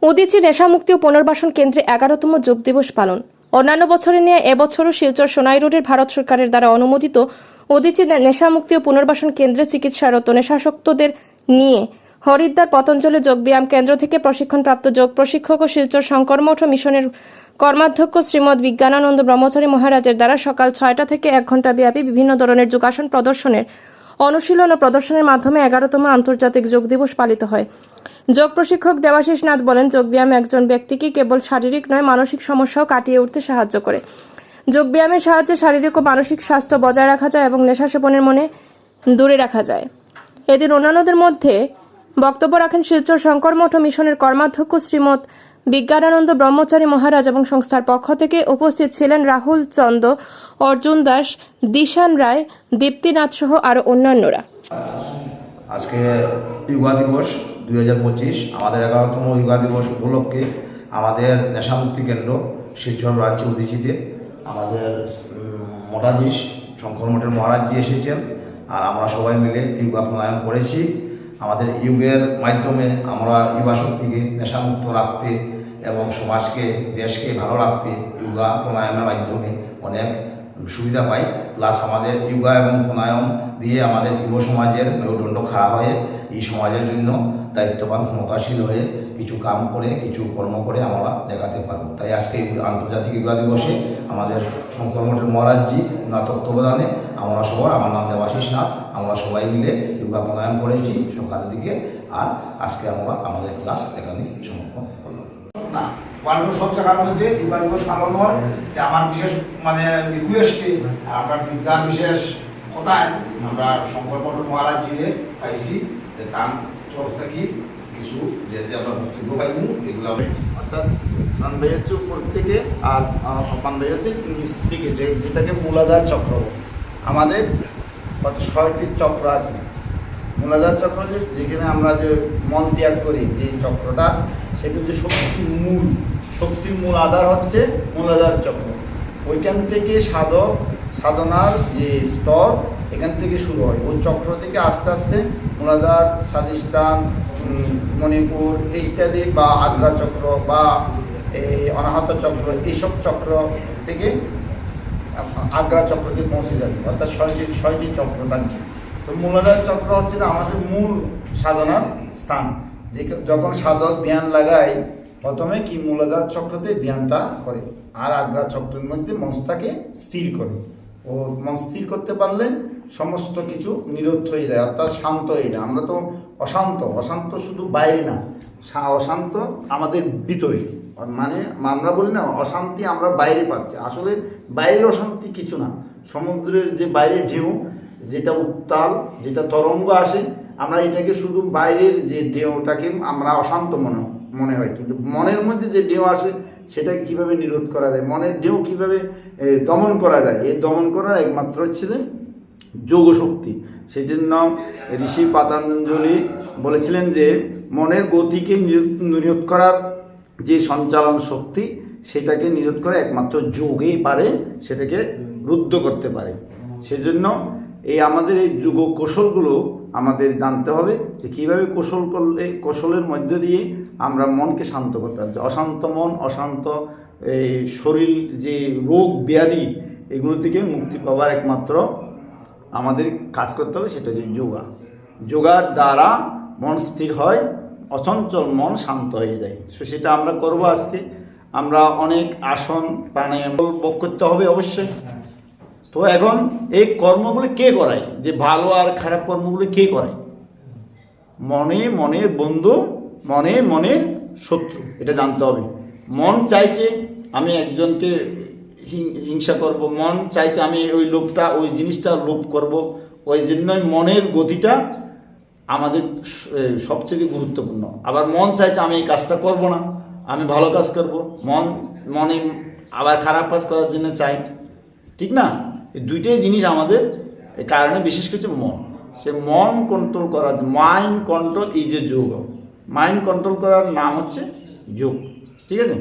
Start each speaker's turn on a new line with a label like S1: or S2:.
S1: উদীচী নেশামুক্তি ও পুনর্বাসন কেন্দ্রে 11তম যোগ দিবস পালন। অন্যান্য বছরে নিয়ে এবছরও শিলচর সোনাই রোডের ভারত সরকারের দ্বারা অনুমোদিত উদীচী নেশামুক্তি ও পুনর্বাসন কেন্দ্রে চিকিৎসারত নেশাসক্তদের নিয়ে হরিদ্বার পতঞ্জলি যোগব্যায়াম কেন্দ্র থেকে প্রশিক্ষণপ্রাপ্ত যোগ প্রশিক্ষক ও শিলচর শঙ্করমঠ মিশনের কর্মাধ্যক্ষ শ্রীমৎ বিজ্ঞানানন্দ ব্রহ্মচারী মহারাজের দ্বারা সকাল 6টা থেকে 1 ঘণ্টা ব্যাপী বিভিন্ন ধরনের যোগাসন প্রদর্শনের অনুশীলন ও প্রদর্শনের মাধ্যমে 11তম আন্তর্জাতিক যোগ দিবস পালিত হয়। যোগ প্রশিক্ষক দেবাশিস নাথ বলেন, যোগব্যায়াম একজন ব্যক্তিকে কেবল শারীরিক নয় মানসিক সমস্যাও কাটিয়ে উঠতে সাহায্য করে। যোগব্যায়ামের সাহায্যে শারীরিক ও মানসিক স্বাস্থ্য বজায় রাখা যায় এবং নেশা সেবনের মনে দূরে রাখা যায়। এদিন অন্যান্যদের মধ্যে বক্তব্য রাখেন শিলচর শঙ্করমঠ মিশনের কর্মাধ্যক্ষ শ্রীমৎ বিজ্ঞানানন্দ ব্রহ্মচারী মহারাজ এবং সংস্থার পক্ষ থেকে উপস্থিত ছিলেন রাহুল চন্দ, অর্জুন দাস, দিশান রায়, দীপ্তিনাথ সহ আরও অন্যান্যরা।
S2: আজকে যোগা দিবস 2025 আমাদের 11তম যোগা দিবস উপলক্ষে আমাদের নেশামুক্তি কেন্দ্র শিলচর রাজ্য উদীচীতে আমাদের মঠাধীশ শঙ্কর মঠের মহারাজজি এসেছেন আর আমরা সবাই মিলে যোগা প্রাণায়াম করেছি। আমাদের যোগের মাধ্যমে আমরা যুবা শক্তিকে নেশামুক্ত রাখতে এবং সমাজকে দেশকে ভালো রাখতে যোগা প্রাণায়ামের মাধ্যমে অনেক সুবিধা পাই। প্লাস আমাদের যোগা এবং প্রাণায়াম দিয়ে আমাদের যুব সমাজের মেরুদণ্ড খাড়া হয়ে এই সমাজের জন্য দায়িত্ববান ক্ষমতাশীল হয়ে কিছু কাম করে কিছু কর্ম করে আমরা দেখাতে পারবো। তাই আজকে আন্তর্জাতিক যোগা দিবসে আমাদের শঙ্কর মঠের মহারাজজি ওনার তত্ত্বাবধানে আমরা সবাই, আমার নাম দেবাশিস নাথ, আমরা সবাই মিলে যোগা প্রাণায়াম করেছি সকালের দিকে। আর আজকে আমরা আমাদের ক্লাস এখানে সমাপন করলাম। না ওয়ার্ল্ডের সব জায়গার মধ্যে যোগা দিবস পালন হয়। যে আমার বিশেষ রিকোয়েস্টে আর আমরা বিদ্যার বিশেষ কথায় আমরা শঙ্কর মঠের মহারাজজিকে পাইছি যে তার তরফ থেকে কিছু যে আমরা বক্তব্য পাইব এগুলো
S3: অর্থাৎ পান্ডাই হচ্ছে উপর থেকে আর পান্ডাই হচ্ছে নিচ থেকে, যেটাকে মূলাধার চক্র। আমাদের কত 6টি চক্র আছে। মূলাধার চক্র যেখানে আমরা যে মল ত্যাগ করি, যে চক্রটা সেটা হচ্ছে শক্তির মূল আধার হচ্ছে মূলাধার চক্র। ওইখান থেকে সাধনার যে স্তর এখান থেকে শুরু হয়। ওই চক্র থেকে আস্তে আস্তে মূলাধার, স্বাধিষ্ঠান, মণিপুর ইত্যাদি বা আগ্রা চক্র বা এই অনাহত চক্র, এইসব চক্র থেকে আগ্রা চক্রতে পৌঁছে যাবে। অর্থাৎ 6টি চক্র থাকছে। তো মূলাধার চক্র হচ্ছে আমাদের মূল সাধনার স্থান। যে যখন সাধক ধ্যান লাগায় প্রথমে কি মূলাধার চক্রতে ধ্যানটা করে আর আগ্রা চক্রের মধ্যে মনটাকে স্থির করে। ও মন স্থির করতে পারলে সমস্ত কিছু নিরোধ হয়ে যায়, অর্থাৎ শান্ত হয়ে যায়। আমরা তো অশান্ত শুধু বাইরে না, অশান্ত আমাদের ভিতরে। মানে আমরা বলি না অশান্তি আমরা বাইরে পাচ্ছি, আসলে বাইরের অশান্তি কিছু না। সমুদ্রের যে বাইরে ঢেউ, যেটা উত্তাল, যেটা তরঙ্গ আসে, আমরা এটাকে শুধু বাইরের যে ঢেউটাকে আমরা অশান্ত মনে হয়, কিন্তু মনের মধ্যে যে ঢেউ আসে সেটাকে কীভাবে নিরোধ করা যায়, মনের ঢেউ কীভাবে দমন করা যায়, এই দমন করার একমাত্র হচ্ছে যে যোগ শক্তি। সেই জন্য ঋষি পাতঞ্জলি বলেছিলেন যে মনের গতিকে নিরোধ করার যে সঞ্চালন শক্তি, সেটাকে নিরোধ করে একমাত্র যোগেই পারে, সেটাকে রুদ্ধ করতে পারে। সেজন্য এই আমাদের এই যোগ কৌশলগুলো আমাদের জানতে হবে যে কীভাবে কৌশল করলে, কৌশলের মধ্য দিয়ে আমরা মনকে শান্ত করতে পারি। অশান্ত মন, অশান্ত এই শরীর, যে রোগ ব্যাধি, এগুলো থেকে মুক্তি পাওয়ার একমাত্র আমাদের কাজ করতে হবে, সেটা হচ্ছে যোগা। যোগার দ্বারা মন স্থির হয়, অচঞ্চল মন শান্ত হয়ে যায়। সেটা আমরা করব আজকে। আমরা অনেক আসন প্রাণায়াম করতে হবে অবশ্যই। তো এখন এই কর্মগুলো কে করায়, যে ভালো আর খারাপ কর্মগুলো কে করায়? মনের বন্ধু, মনের শত্রু, এটা জানতে হবে। মন চাইছে আমি একজনকে হিংসা করব, মন চাইছে আমি ওই জিনিসটা লোভ করব। ওই জন্যই মনের গতিটা আমাদের সবচেয়ে গুরুত্বপূর্ণ। আবার মন চাইছে আমি এই কাজটা করব না, আমি ভালো কাজ করব। মনে আবার খারাপ কাজ করার জন্য চাই, ঠিক না? এই দুইটাই জিনিস আমাদের এই কারণে বিশেষ কিছু মন, সে মন কন্ট্রোল করা, মাইন্ড কন্ট্রোল ইজ এ যোগ। মাইন্ড কন্ট্রোল করার নাম হচ্ছে যোগ, ঠিক আছে?